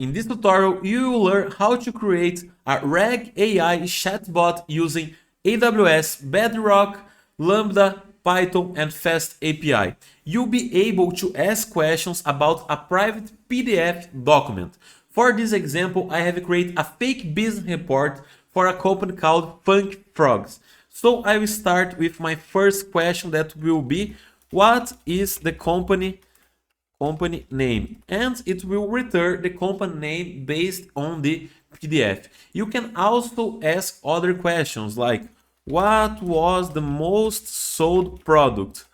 In this tutorial, you will learn how to create a RAG AI chatbot using AWS Bedrock, Lambda, Python, and Fast API. You'll be able to ask questions about a private PDF document. For this example, I have created a fake business report for a company called Funk Frogs. So I will start with my first question that will be, what is the company name, and it will return the company name based on the PDF. You can also ask other questions like, what was the most sold product?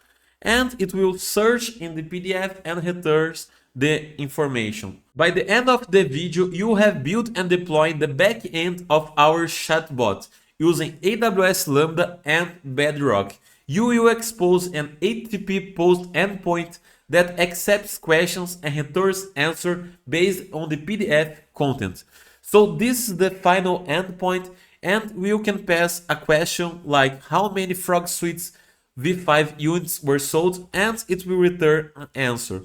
And it will search in the PDF and returns the information. By the end of the video, you have built and deployed the back end of our chatbot using AWS Lambda and Bedrock. You will expose an HTTP post endpoint that accepts questions and returns answer based on the PDF content. So this is the final endpoint, and we can pass a question like how many Frog Suites V5 units were sold, and it will return an answer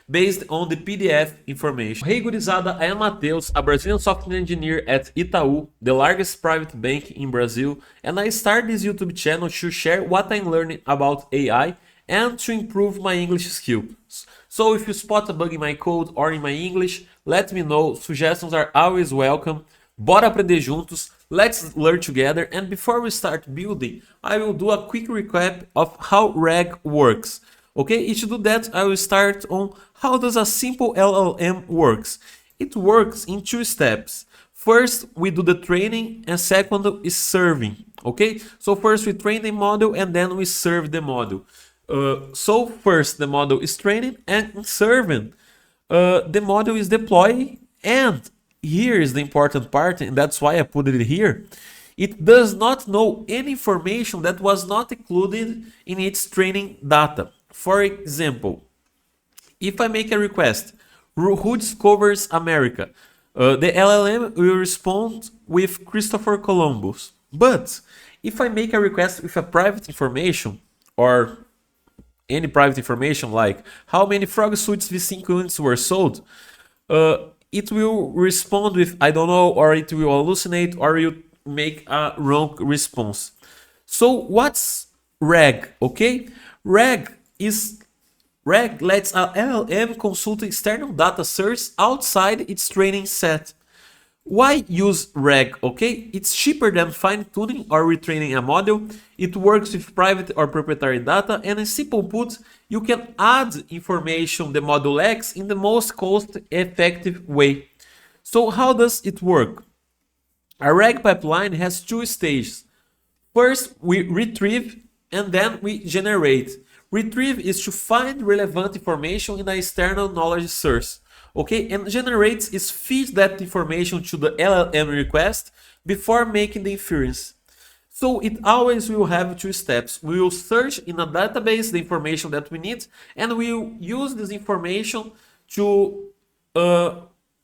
based on the PDF information. Hey gurizada, I am Matheus, a Brazilian software engineer at Itaú, the largest private bank in Brazil, and I started this YouTube channel to share what I'm learning about AI and to improve my English skills. So if you spot a bug in my code or in my English, let me know. Suggestions are always welcome. Bora aprender juntos. Let's learn together. And before we start building, I will do a quick recap of how RAG works. Okay, and to do that, I will start on how does a simple LLM works. It works in two steps. First, we do the training, and second is serving. Okay, so first we train the model and then we serve the model. So first the model is training and serving. The model is deployed, and here is the important part, and that's why I put it here. It does not know any information that was not included in its training data. For example, if I make a request, who discovers America? The LLM will respond with Christopher Columbus. But if I make a request with a private information, or any private information like how many Frog Suites V5 units were sold, it will respond with I don't know, or it will hallucinate, or will make a wrong response. So what's RAG? Okay, RAG lets a LLM consult external data source outside its training set. Why use RAG? Okay, it's cheaper than fine-tuning or retraining a model. It works with private or proprietary data, and in simple put, you can add information the model lacks in the most cost-effective way. So how does it work? A RAG pipeline has two stages. First, we retrieve and then we generate. Retrieve is to find relevant information in an external knowledge source. Okay, and generates is feed that information to the LLM request before making the inference. So it always will have two steps. We will search in a database the information that we need, and we will use this information to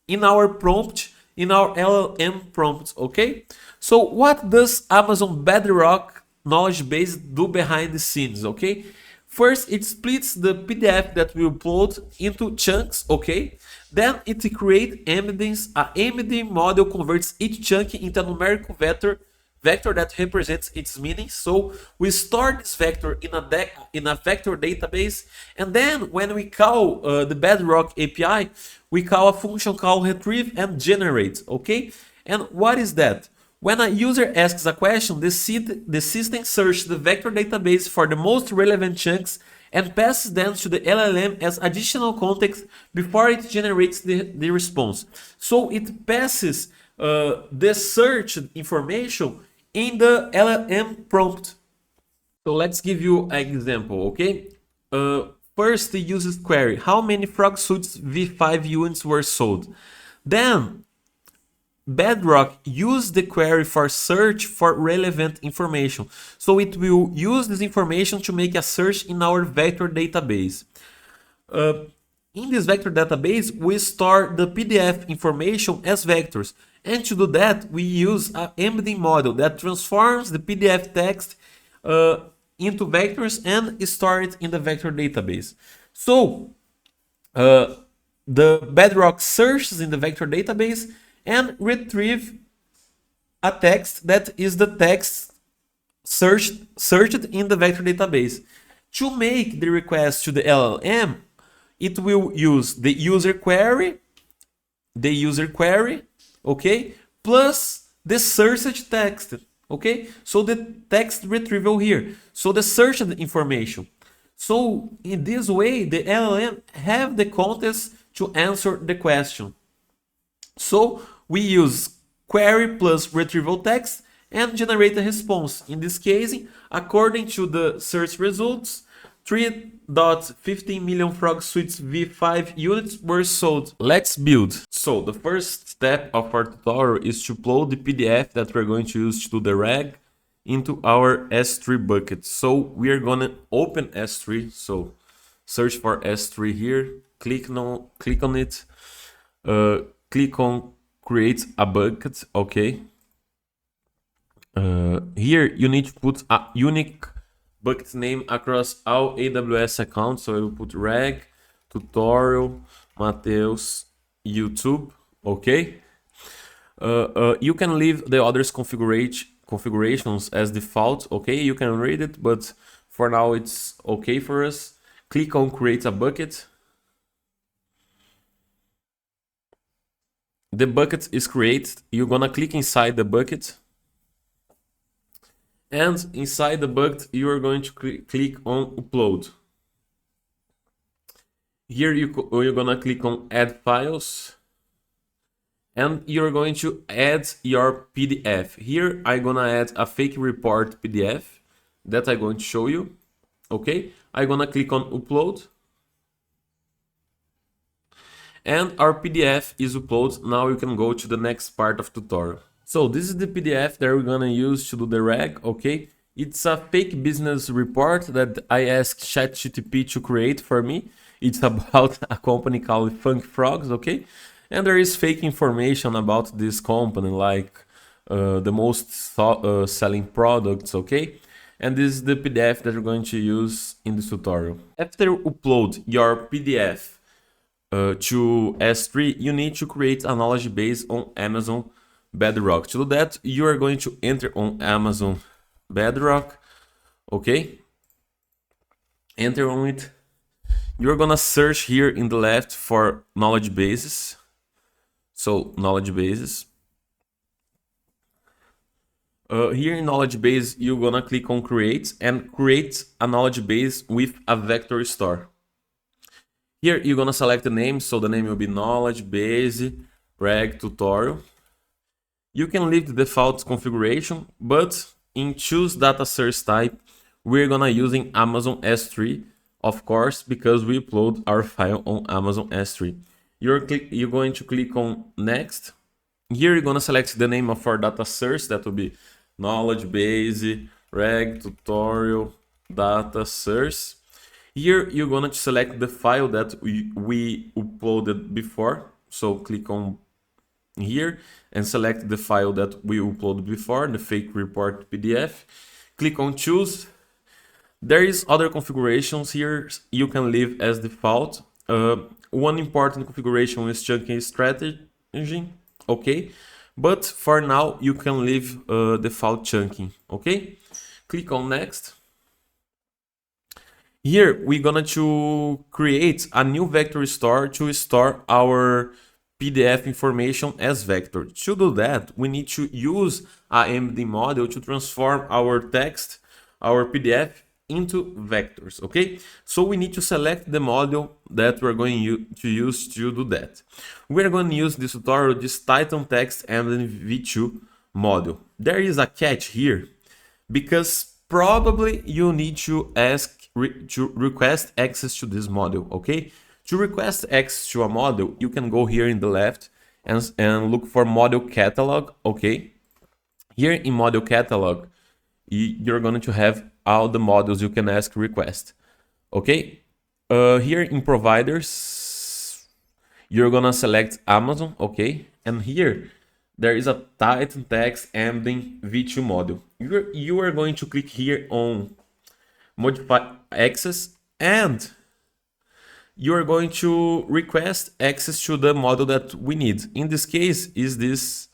in our prompt, in our LLM prompt. Okay, so what does Amazon Bedrock knowledge base do behind the scenes? Okay, first it splits the PDF that we upload into chunks. Okay, then it creates embeddings. A embedding model converts each chunk into a numerical vector that represents its meaning. So we store this vector in a vector database, and then when we call the Bedrock API, we call a function called retrieve and generate. Okay, and what is that? When a user asks a question, the system searches the vector database for the most relevant chunks and passes them to the LLM as additional context before it generates the response. So it passes the search information in the LLM prompt. So let's give you an example, okay? First, it uses query. How many Frog Suites V5 units were sold? Then, Bedrock uses the query for search for relevant information. So it will use this information to make a search in our vector database. In this vector database, we store the PDF information as vectors. And to do that, we use an embedding model that transforms the PDF text into vectors and store it in the vector database. So the Bedrock searches in the vector database and retrieve a text that is the text searched in the vector database. To make the request to the LLM, it will use the user query, okay, plus the searched text, okay? So the text retrieval here, so the searched information. So in this way, the LLM have the context to answer the question. So we use query plus retrieval text and generate a response. In this case, according to the search results, 3.15 million Frog Suites V5 units were sold. Let's build. So the first step of our tutorial is to upload the PDF that we're going to use to do the RAG into our S3 bucket. So we are gonna open S3. So search for S3 here, click on it, click on create a bucket, okay. Here you need to put a unique bucket name across all AWS accounts. So I will put RAG tutorial Mateus YouTube, okay. You can leave the others configurations as default, okay. You can read it, but for now it's okay for us. Click on create a bucket. The bucket is created. You're gonna click inside the bucket, and inside the bucket you are going to click on upload. Here you're gonna click on add files, and you're going to add your PDF. Here I'm gonna add a fake report PDF that I'm going to show you, okay. I'm gonna click on upload, and our PDF is uploaded. Now you can go to the next part of tutorial. So this is the PDF that we're gonna use to do the RAG, okay. It's a fake business report that I asked ChatGPT to create for me. It's about a company called Funky Frogs, okay. And there is fake information about this company, like the most selling products, okay. And this is the PDF that we're going to use in this tutorial. After you upload your PDF to S3, you need to create a knowledge base on Amazon Bedrock. To do that, you are going to enter on Amazon Bedrock, okay. Enter on it. You're gonna search here in the left for knowledge bases. So knowledge bases. Here in knowledge base, you're gonna click on create and create a knowledge base with a vector store. Here you're gonna select the name, so the name will be knowledge base RAG tutorial. You can leave the default configuration, but in choose data source type, we're gonna using Amazon S3, of course, because we upload our file on Amazon S3. You're going to click on next. Here you're gonna select the name of our data source, that will be knowledge base RAG tutorial data source. Here you're going to select the file that we uploaded before. So click on here and select the file that we uploaded before, the fake report PDF. Click on choose. There is other configurations here you can leave as default. One important configuration is chunking strategy, okay. But for now you can leave default chunking, okay. Click on next. Here we're gonna to create a new vector store to store our PDF information as vector. To do that, we need to use a MD model to transform our text, our PDF into vectors, okay? So we need to select the model that we're going to use to do that. We're going to use this tutorial, this Titan Text Embedding V2 model. There is a catch here, because probably you need to request access to this model, okay? To request access to a model, you can go here in the left and look for model catalog, okay? Here in model catalog, you're going to have all the models you can ask request, okay? Here in providers, you're gonna select Amazon, okay? And here there is a Titan Text Embedding V2 model. You are going to click here on modify access, and you are going to request access to the model that we need. In this case, is this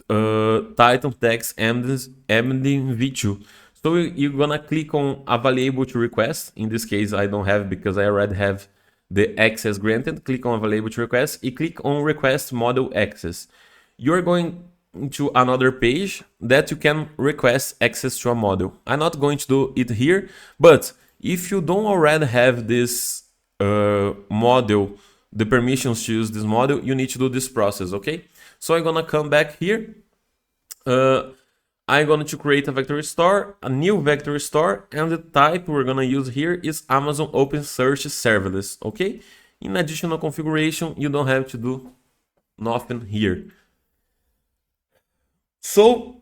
Titan text embedding v2. So you're gonna click on available to request. In this case, I don't have because I already have the access granted. Click on available to request and click on request model access. You're going to another page that you can request access to a model. I'm not going to do it here, but if you don't already have this model, the permissions to use this model, you need to do this process, okay? So I'm gonna come back here. I'm going to create a vector store, a new vector store, and the type we're going to use here is Amazon OpenSearch Serverless, okay? In additional configuration, you don't have to do nothing here. So,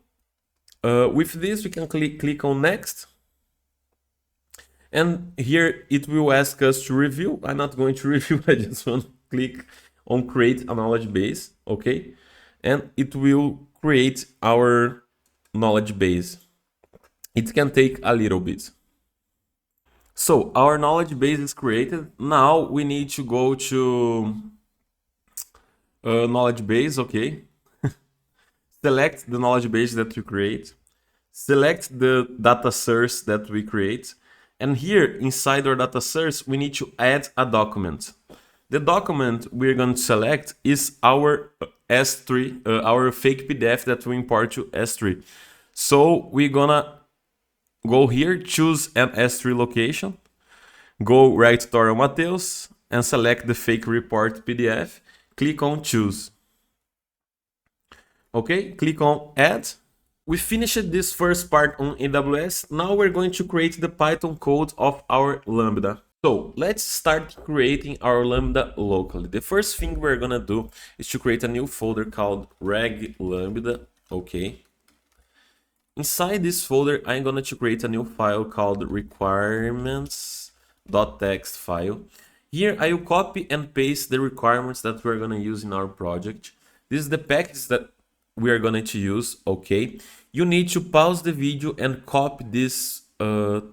with this, we can click on Next. And here it will ask us to review. I'm not going to review, I just want to click on Create a Knowledge Base, okay? And it will create our knowledge base. It can take a little bit. So our knowledge base is created. Now we need to go to knowledge base, okay? Select the knowledge base that you create. Select the data source that we create. And here inside our data source, we need to add a document. The document we're going to select is our S3, our fake PDF that we import to S3. So we're gonna go here, choose an S3 location, go right tutorial Mateus, and select the fake report PDF. Click on choose. Okay, click on add. We finished this first part on AWS. Now we're going to create the Python code of our Lambda. So let's start creating our Lambda locally. The first thing we're gonna do is to create a new folder called reg lambda, okay? Inside this folder, I'm going to create a new file called requirements.txt file. Here, I will copy and paste the requirements that we're going to use in our project. This is the package that we are going to use, okay? You need to pause the video and copy this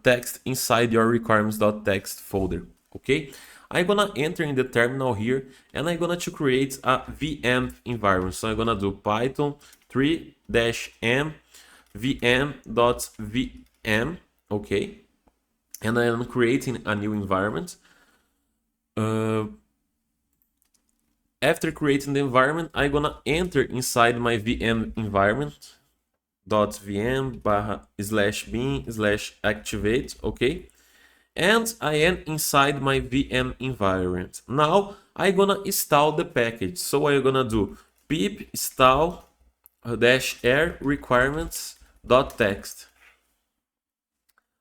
text inside your requirements.txt folder, okay? I'm going to enter in the terminal here, and I'm going to create a VM environment. So I'm going to do Python 3-m vm.vm, okay, and I am creating a new environment. After creating the environment, I'm gonna enter inside my VM environment .vm/bin/activate, okay, and I am inside my VM environment. Now I'm gonna install the package, so I'm gonna do pip install -r requirements.txt.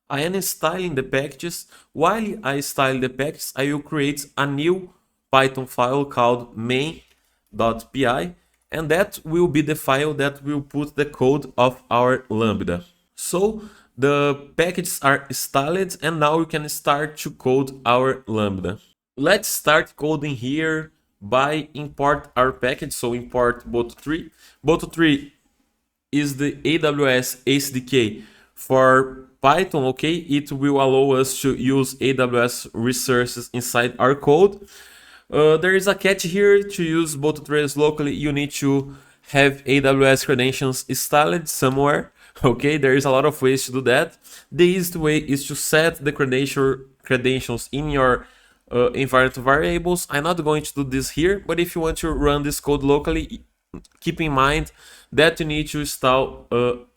I am installing the packages. While I install the packages, I will create a new Python file called main.py, and that will be the file that will put the code of our Lambda. So the packages are installed, and now we can start to code our Lambda. Let's start coding here by import our package. So import Boto3. Boto3 is the AWS SDK for Python, okay? It will allow us to use AWS resources inside our code. There is a catch here. To use Boto3 locally, you need to have AWS credentials installed somewhere, okay? There is a lot of ways to do that. The easiest way is to set the credentials in your environment variables. I'm not going to do this here, but if you want to run this code locally, keep in mind that you need to install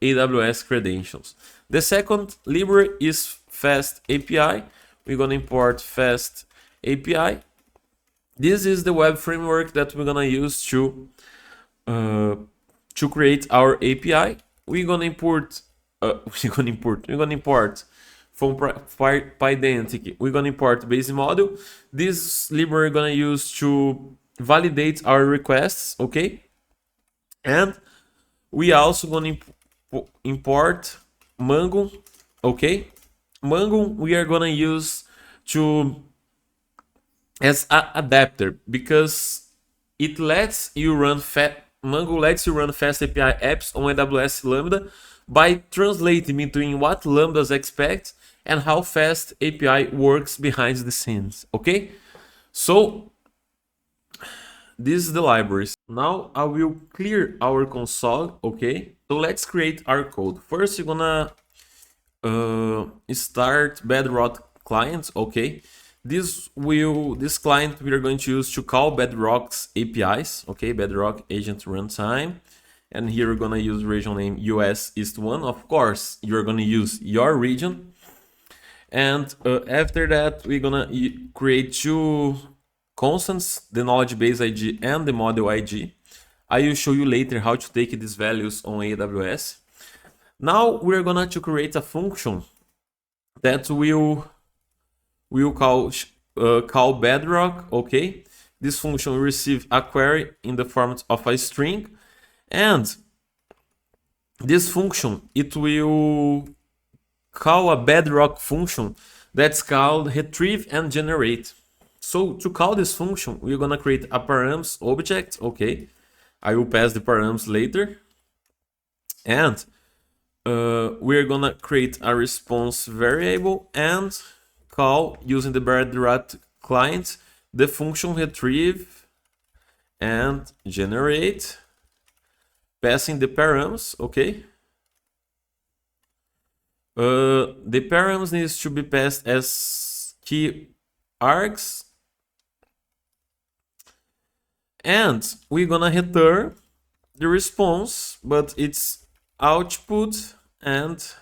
AWS credentials. The second library is Fast API. We're going to import Fast API. This is the web framework that we're going to use to create our API. We're going to import from Pydantic. We're going to import base model. This library we're going to use to validate our requests, okay? And we also going to import Mongo, okay? Mongo we are going to use as an adapter because it lets you run Mongo lets you run Fast API apps on AWS Lambda by translating between what Lambdas expect and how fast API works behind the scenes. Okay, so this is the libraries. Now I will clear our console. Okay, so let's create our code. First, you're gonna start Bedrock client. Okay, this client we are going to use to call Bedrock's APIs. Okay, Bedrock agent runtime, and here we're gonna use region name US East 1. Of course, you're gonna use your region, and after that we're gonna create two constants, the knowledge base ID and the model ID. I will show you later how to take these values on AWS. Now we're gonna to create a function that will call Bedrock. Okay, this function will receive a query in the format of a string, and this function, it will call a Bedrock function that's called retrieve and generate. So to call this function, we're gonna create a params object. Okay, I will pass the params later, and we're gonna create a response variable and call using the Bedrock client the function retrieve and generate, passing the params. Okay, the params needs to be passed as key args, and we're gonna return the response, but it's output and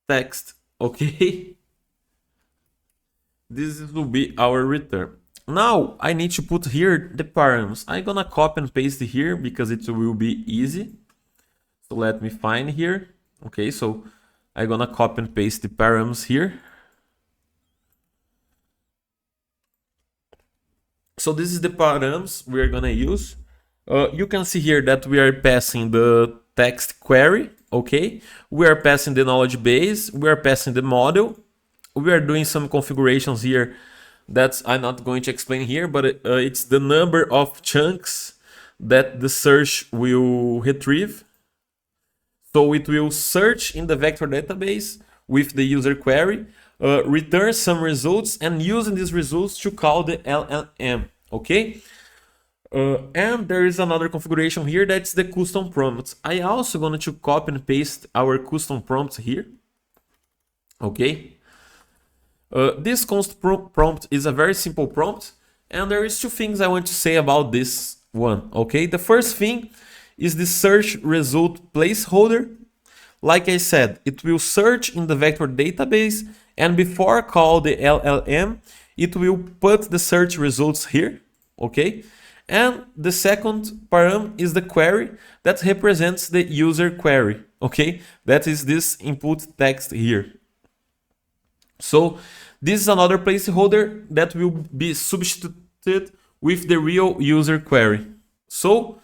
text. Okay, this will be our return. Now I need to put here the params. I'm gonna copy and paste here because it will be easy. So let me find here. Okay, so I'm gonna copy and paste the params here. So this is the params we are gonna use. You can see here that we are passing the text query. Okay, we are passing the knowledge base, we are passing the model, we are doing some configurations here that I'm not going to explain here, but it's the number of chunks that the search will retrieve. So it will search in the vector database with the user query, return some results, and using these results to call the LLM. Okay, and there is another configuration here, that's the custom prompt. I also going to copy and paste our custom prompts here. Okay, this custom prompt is a very simple prompt, and there is two things I want to say about this one. Okay, the first thing is the search result placeholder. Like I said, it will search in the vector database, and before call the LLM, it will put the search results here. Okay, and the second param is the query that represents the user query. Okay, that is this input text here. So this is another placeholder that will be substituted with the real user query. So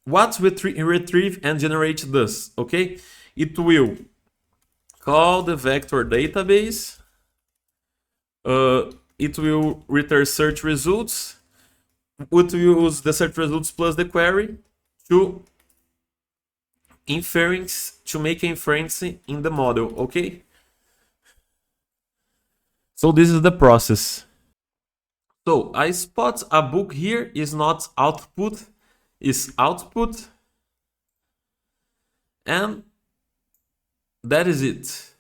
what retrieve and generate does, okay, it will call the vector database, it will return search results, it will use the search results plus the query to make inference in the model. Okay, so this is the process. So I spot a book here is not output, is output, and that is it.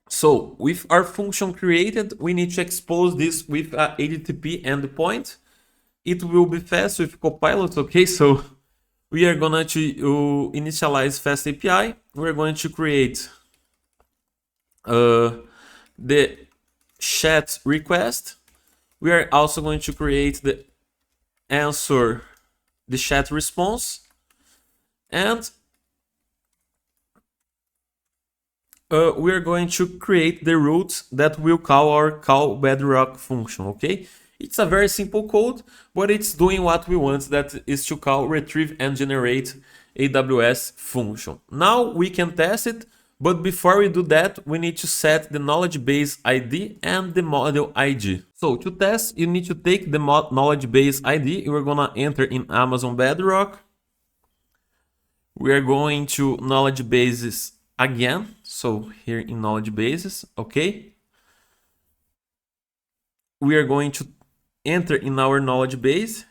So with our function created, we need to expose this with a HTTP endpoint. It will be fast with Copilot. Okay, so we are going to initialize Fast API. We're going to create the chat request. We are also going to create the chat response, and we are going to create the route that will call our call Bedrock function. Okay, it's a very simple code, but it's doing what we want, that is to call retrieve and generate AWS function. Now we can test it, but before we do that, we need to set the knowledge base ID and the model ID. So to test, you need to take the knowledge base ID. We're gonna enter in Amazon Bedrock. We are going to knowledge bases again. So here in knowledge bases, okay. We are going to enter in our knowledge base.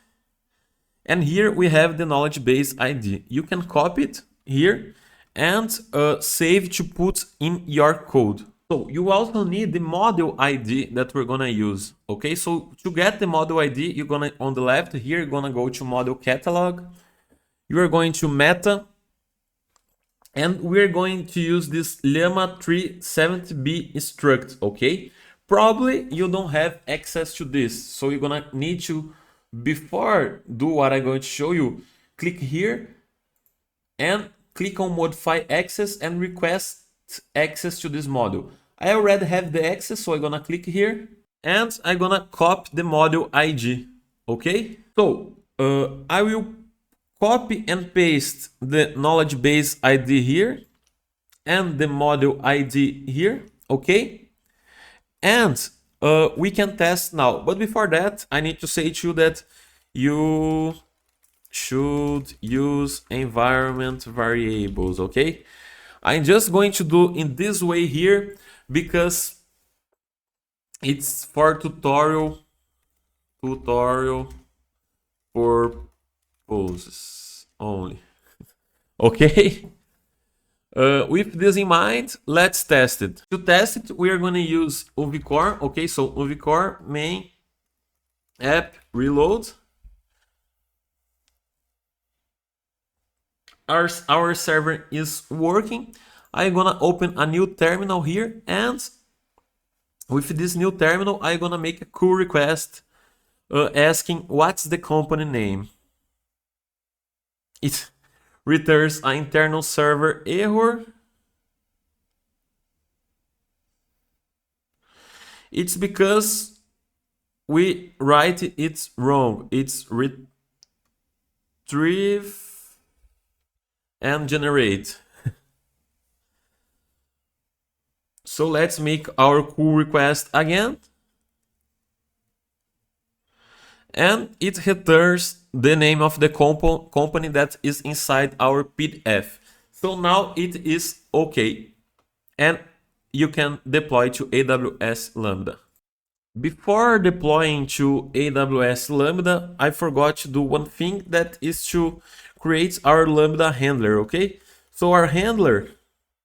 And here we have the knowledge base ID. You can copy it here and save to put in your code. So you also need the module ID that we're gonna use. Okay, so to get the module ID, you're gonna on the left here, you're gonna go to module catalog. You are going to meta, and we're going to use this llama 370b struct. Okay, probably you don't have access to this, so you're gonna need to, before do what I'm going to show you, click here and click on modify access and request access to this module. I already have the access, so I'm gonna click here and I'm gonna copy the module ID. Okay, so I will copy and paste the knowledge base ID here and the module ID here. Okay, and we can test now. But before that, I need to say to you that you should use environment variables. Okay, I'm just going to do in this way here because it's for tutorial purposes only. Okay. With this in mind, let's test it. To test it, we are going to use UVCore. Okay, so UVCore main app reload. Our server is working. I'm gonna open a new terminal here, and with this new terminal, I'm gonna make a pull request asking what's the company name. It returns an internal server error. It's because we write it wrong. It's retrieve and generate. So let's make our pull request again. And it returns the name of the company that is inside our PDF. So now it is okay. And you can deploy to AWS Lambda. Before deploying to AWS Lambda, I forgot to do one thing, that is to create our Lambda handler, okay? So our handler,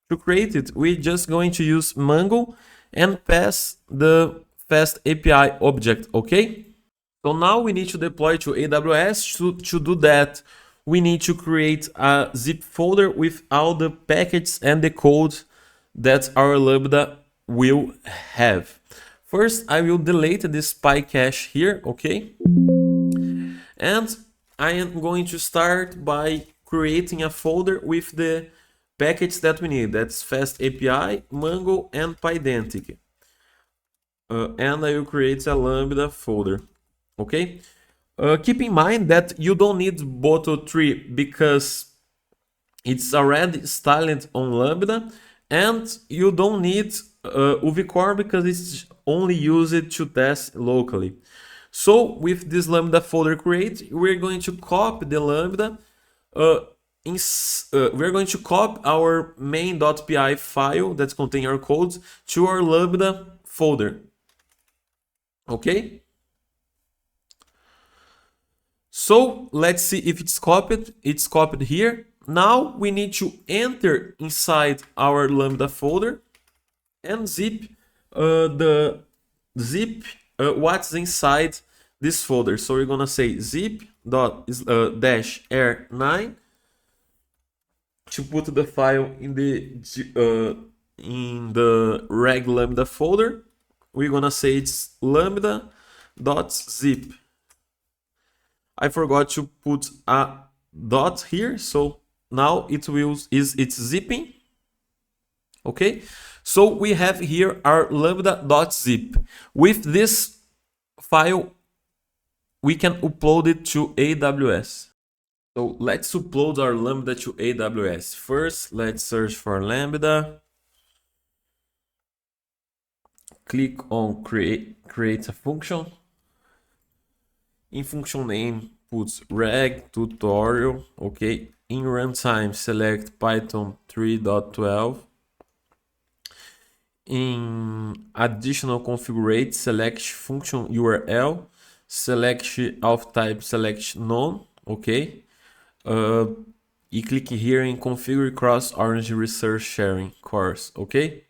to create it, we're just going to use Mongo and pass the fast API object, okay? So now we need to deploy to AWS. To do that, we need to create a zip folder with all the packages and the code that our Lambda will have. First, I will delete this PyCache here, okay? And I am going to start by creating a folder with the package that we need. That's Fast API, Mongo, and Pydantic. And I will create a Lambda folder, okay? Keep in mind that you don't need Boto3 because it's already installed on Lambda, and you don't need UVCore because it's only used to test locally. So with this Lambda folder create, we're going to copy the Lambda. We're going to copy our main.py file that contains our codes to our Lambda folder. Okay. So let's see if it's copied. It's copied here. Now we need to enter inside our Lambda folder and zip what's inside this folder. So we're gonna say zip dash r9 to put the file in the reg lambda folder. We're gonna say it's lambda.zip. I forgot to put a dot here, so now it's zipping. Okay, so we have here our lambda.zip. With this file, we can upload it to AWS. So let's upload our Lambda to AWS. First, let's search for Lambda. Click on create a function. In function name, put reg tutorial, okay. In runtime, select Python 3.12. In additional configurate, select function URL, select auth type, select none, okay. E click here in configure cross orange research sharing course, okay.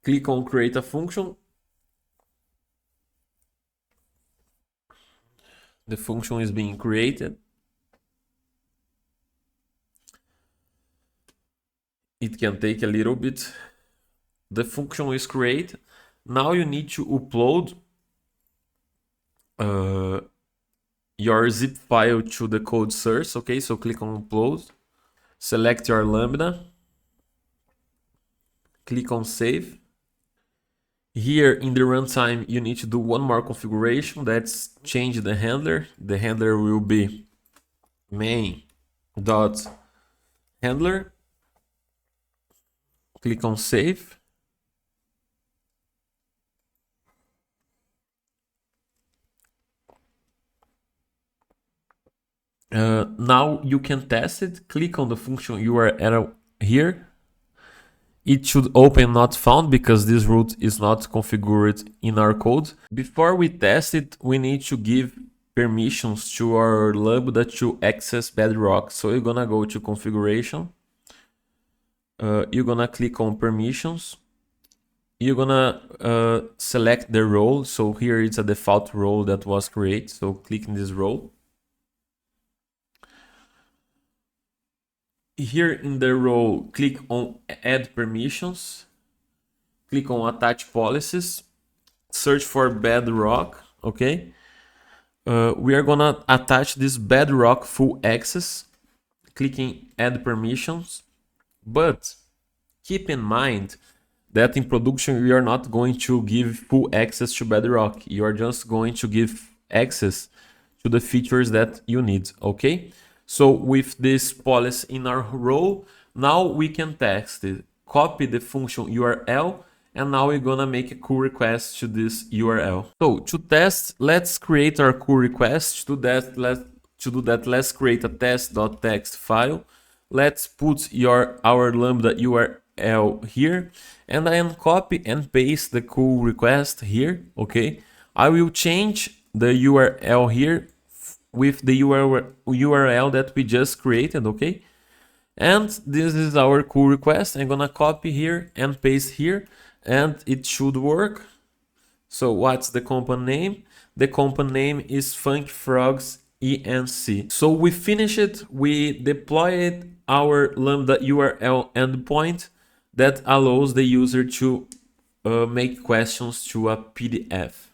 Click on create a function. The function is being created. It can take a little bit. The function is created. Now you need to upload your zip file to the code source, okay? So click on upload, select your Lambda, click on save. Here in the runtime, you need to do one more configuration. That's change the handler. The handler will be main.handler. Click on save. Now you can test it. Click on the function URL here. It should open not found because this route is not configured in our code. Before we test it, we need to give permissions to our Lambda to access Bedrock. So you're gonna go to configuration. You're gonna click on permissions. You're gonna select the role. So here it's a default role that was created. So click in this role. Here in the role, click on add permissions, click on attach policies, search for Bedrock, okay? We are gonna attach this Bedrock full access, clicking add permissions, but keep in mind that in production, we are not going to give full access to Bedrock. You are just going to give access to the features that you need, okay? So with this policy in our role, now we can test it. Copy the function URL, and now we're gonna make a pull request to this URL. So to test, let's create our pull request. To do that, let's create a test.txt file. Let's put our Lambda URL here, and then copy and paste the pull request here, okay? I will change the URL here with the URL that we just created, okay? And this is our pull request. I'm gonna copy here and paste here, and it should work. So what's the component name? The component name is Funky Frogs ENC. So we finished it. We deployed our Lambda URL endpoint that allows the user to make questions to a PDF.